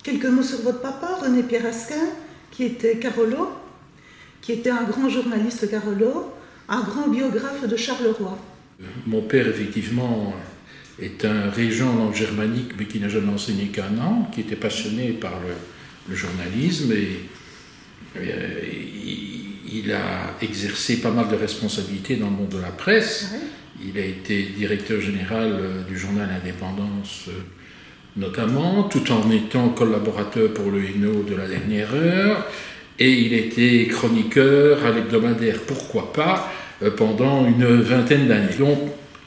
Quelques mots sur votre papa, René Pierre Asquin, qui était Carolo, qui était un grand journaliste Carolo, un grand biographe de Charleroi. Mon père, effectivement, est un régent dans le germanique, mais qui n'a jamais enseigné qu'un an, qui était passionné par le journalisme et il a exercé pas mal de responsabilités dans le monde de la presse. Ouais. Il a été directeur général du journal Indépendance notamment, tout en étant collaborateur pour le Hainaut de la dernière heure, et il était chroniqueur à l'hebdomadaire Pourquoi pas pendant une vingtaine d'années. Donc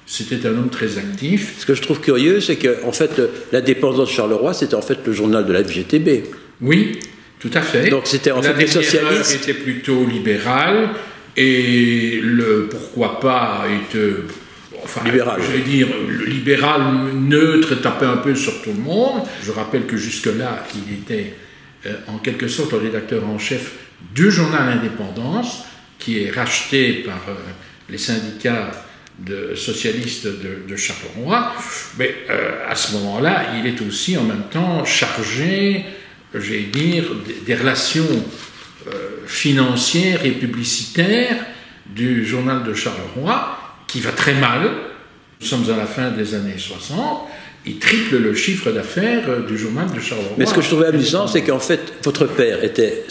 c'était un homme très actif. Ce que je trouve curieux, c'est que en fait, l'Indépendance de Charleroi, c'était en fait le journal de la FGTB. Oui, tout à fait. Donc c'était en fait des socialistes. Était plutôt libéral et le Pourquoi pas était, enfin, libéral. Je vais dire, le libéral neutre tapait un peu sur tout le monde. Je rappelle que jusque-là, il était en quelque sorte le rédacteur en chef du journal Indépendance, qui est racheté par les syndicats socialistes de Charleroi. Mais à ce moment-là, il est aussi en même temps chargé, j'allais dire, des relations financières et publicitaires du journal de Charleroi, qui va très mal. Nous sommes à la fin des années 60. Il triple le chiffre d'affaires du journal de Charleroi. Mais ce que je trouvais amusant, c'est qu'en fait, votre père était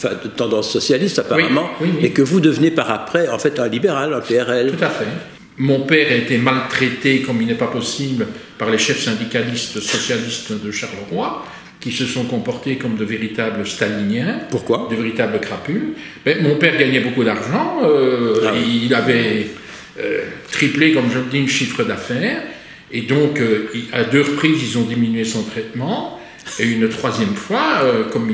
de tendance socialiste apparemment, oui, et que vous devenez par après en fait un libéral, un PRL. Tout à fait. Mon père a été maltraité, comme il n'est pas possible, par les chefs syndicalistes socialistes de Charleroi, qui se sont comportés comme de véritables staliniens. Pourquoi? De véritables crapules. Mais mon père gagnait beaucoup d'argent, il avait triplé, comme je le dis, le chiffre d'affaires, et donc à 2 reprises ils ont diminué son traitement, et une 3e fois, comme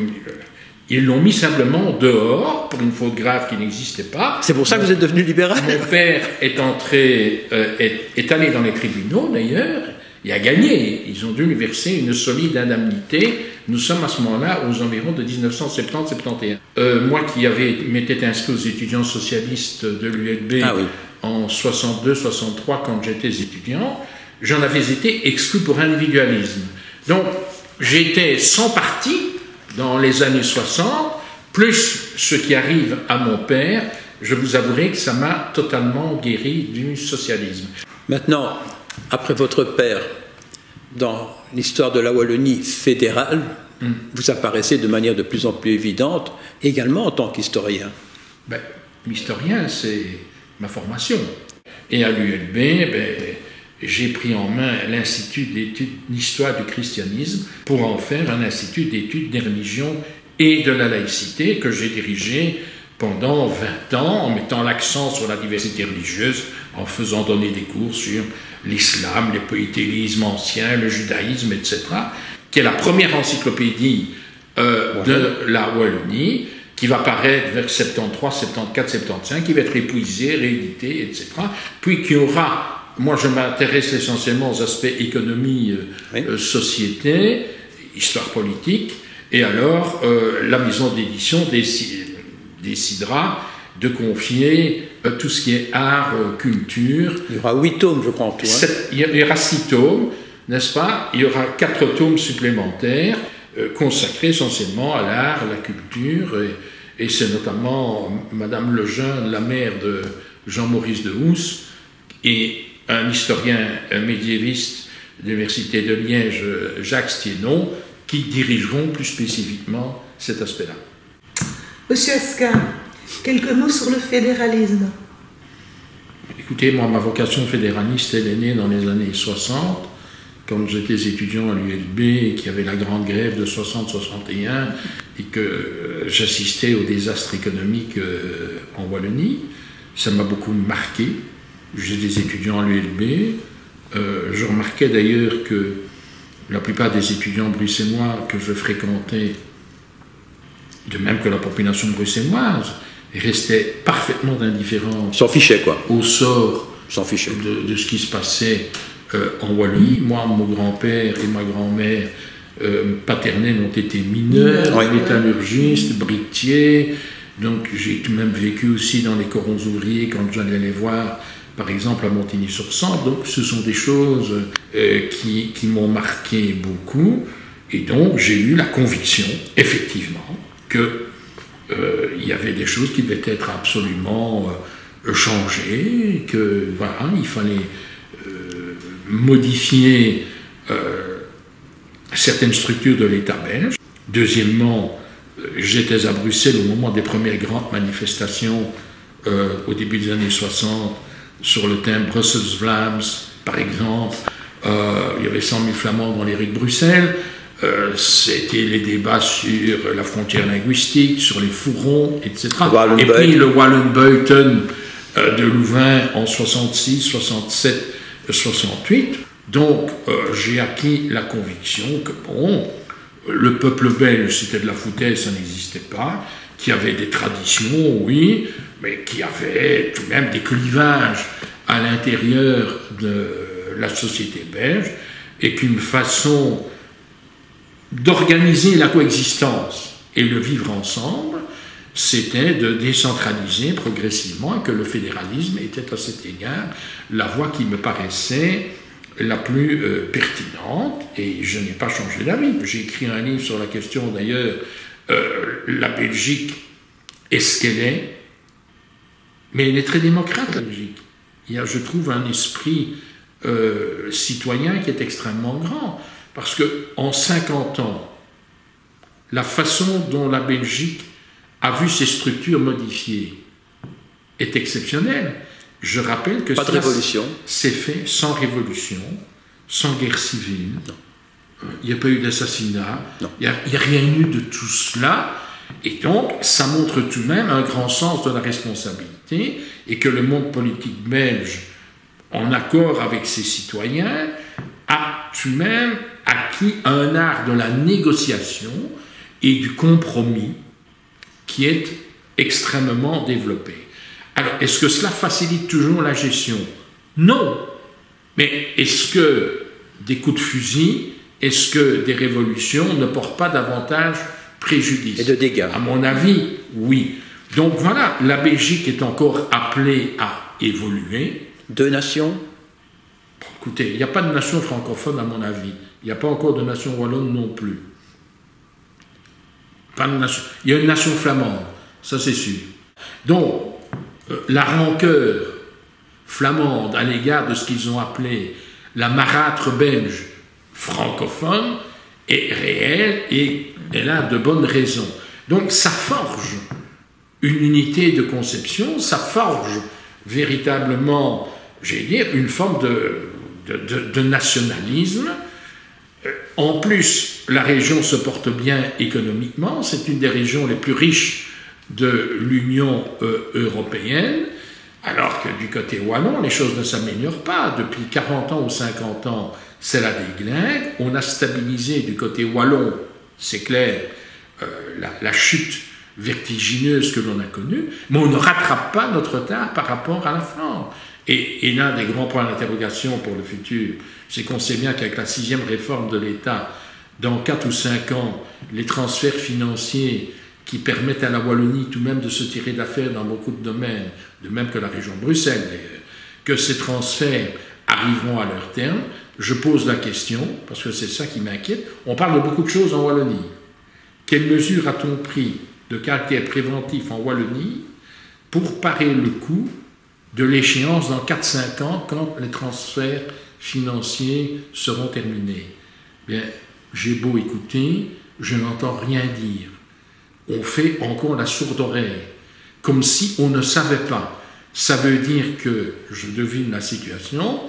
ils l'ont mis simplement dehors pour une faute grave qui n'existait pas. C'est pour ça que vous êtes devenu libéral? Mon père est allé dans les tribunaux d'ailleurs, il a gagné. Ils ont dû lui verser une solide indemnité. Nous sommes à ce moment-là aux environs de 1970-71. Moi qui m'étais inscrit aux étudiants socialistes de l'ULB en 62-63 quand j'étais étudiant, j'en avais été exclu pour individualisme. Donc j'étais sans parti dans les années 60, plus ce qui arrive à mon père, je vous avouerai que ça m'a totalement guéri du socialisme. Maintenant, après votre père, dans l'histoire de la Wallonie fédérale, vous apparaissez de manière de plus en plus évidente, également en tant qu'historien. Ben, l'historien, c'est ma formation. Et à l'ULB, j'ai pris en main l'Institut d'études d'histoire du christianisme pour en faire un institut d'études des religions et de la laïcité que j'ai dirigé pendant 20 ans en mettant l'accent sur la diversité religieuse, en faisant donner des cours sur l'islam, les polythéismes anciens, le judaïsme, etc., qui est la première encyclopédie de la Wallonie, qui va paraître vers 73, 74, 75, qui va être épuisée, rééditée, etc., puis qui aura... Moi, je m'intéresse essentiellement aux aspects économie, société, histoire politique, et alors la maison d'édition décidera de confier tout ce qui est art, culture. Il y aura 8 tomes, je crois, en tout. Il y aura 6 tomes, n'est-ce pas? Il y aura 4 tomes supplémentaires consacrés essentiellement à l'art, à la culture, et c'est notamment Madame Lejeune, la mère de Jean-Maurice de Housse, et un historien médiéviste de l'Université de Liège, Jacques Stiénon, qui dirigeront plus spécifiquement cet aspect-là. Monsieur Asquin, quelques mots sur le fédéralisme. Écoutez, moi, ma vocation fédéraliste, elle est née dans les années 60, quand j'étais étudiant à l'ULB et qu'il y avait la grande grève de 60-61 et que j'assistais au désastre économique en Wallonie. Ça m'a beaucoup marqué. J'ai des étudiants à l'ULB. Je remarquais d'ailleurs que la plupart des étudiants bruxellois que je fréquentais, de même que la population bruxelloise, restaient parfaitement indifférents. S'en fichaient, quoi. Au sort de ce qui se passait en Wallonie. Moi, mon grand-père et ma grand-mère paternels ont été mineurs, métallurgistes, briquetiers. Donc j'ai tout de même vécu aussi dans les corons ouvriers quand j'allais les voir, par exemple à Montigny-sur-Sambre. Donc ce sont des choses qui m'ont marqué beaucoup. Et donc j'ai eu la conviction, effectivement, que il y avait des choses qui devaient être absolument changées, que voilà, il fallait modifier certaines structures de l'État belge. Deuxièmement, j'étais à Bruxelles au moment des premières grandes manifestations au début des années 60 sur le thème Brussels Vlaams, par exemple. Il y avait 100 000 Flamands dans les rues de Bruxelles. C'était les débats sur la frontière linguistique, sur les fourrons, etc. Et puis le Wallenbuiten de Louvain en 66, 67, 68. Donc j'ai acquis la conviction que bon, le peuple belge c'était de la foutaise, ça n'existait pas, qu'il y avait des traditions, oui, mais qu'il y avait tout de même des clivages à l'intérieur de la société belge, et qu'une façon d'organiser la coexistence et le vivre ensemble, c'était de décentraliser progressivement, et que le fédéralisme était à cet égard la voie qui me paraissait la plus pertinente, et je n'ai pas changé d'avis. J'ai écrit un livre sur la question d'ailleurs, la Belgique, est-ce qu'elle est? Mais elle est très démocrate, la Belgique. Il y a, je trouve, un esprit citoyen qui est extrêmement grand. Parce qu'en 50 ans, la façon dont la Belgique a vu ses structures modifiées est exceptionnelle. Je rappelle que cela s'est fait sans révolution, sans guerre civile. Il n'y a pas eu d'assassinat. Il n'y a rien eu de tout cela. Et donc, ça montre tout de même un grand sens de la responsabilité, et que le monde politique belge, en accord avec ses citoyens, a tout de même acquis un art de la négociation et du compromis qui est extrêmement développé. Alors, est-ce que cela facilite toujours la gestion? Non. Mais est-ce que des coups de fusil, est-ce que des révolutions ne portent pas davantage préjudice? Et de dégâts. À mon avis, oui. Donc voilà, la Belgique est encore appelée à évoluer. 2 nations? Écoutez, il n'y a pas de nation francophone à mon avis. Il n'y a pas encore de nation wallonne non plus. Pas de nation. Il y a une nation flamande, ça c'est sûr. Donc, la rancœur flamande à l'égard de ce qu'ils ont appelé la marâtre belge francophone est réelle, et elle a de bonnes raisons. Donc ça forge une unité de conception, ça forge véritablement, j'allais dire, une forme de nationalisme. En plus, la région se porte bien économiquement, c'est une des régions les plus riches de l'Union européenne, alors que du côté wallon, les choses ne s'améliorent pas. Depuis 40 ans ou 50 ans, c'est la déglingue. On a stabilisé du côté wallon, c'est clair, la chute vertigineuse que l'on a connue, mais on ne rattrape pas notre retard par rapport à la Flandre. Et l'un des grands points d'interrogation pour le futur, c'est qu'on sait bien qu'avec la 6e réforme de l'État, dans 4 ou 5 ans, les transferts financiers qui permettent à la Wallonie tout de même de se tirer d'affaire dans beaucoup de domaines, de même que la région de Bruxelles d'ailleurs, que ces transferts arriveront à leur terme. Je pose la question, parce que c'est ça qui m'inquiète. On parle de beaucoup de choses en Wallonie. Quelles mesures a-t-on pris de caractère préventif en Wallonie pour parer le coup de l'échéance dans 4-5 ans, quand les transferts financiers seront terminés? Bien, j'ai beau écouter, je n'entends rien dire. On fait encore la sourde oreille, comme si on ne savait pas. Ça veut dire que, je devine la situation,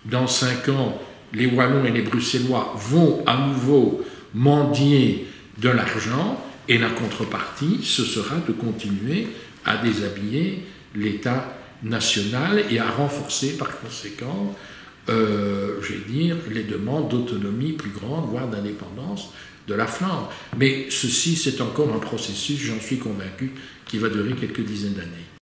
dans 5 ans, les Wallons et les Bruxellois vont à nouveau mendier de l'argent, et la contrepartie, ce sera de continuer à déshabiller l'État national et à renforcer par conséquent, je vais dire, les demandes d'autonomie plus grande, voire d'indépendance de la Flandre. Mais ceci, c'est encore un processus, j'en suis convaincu, qui va durer quelques dizaines d'années.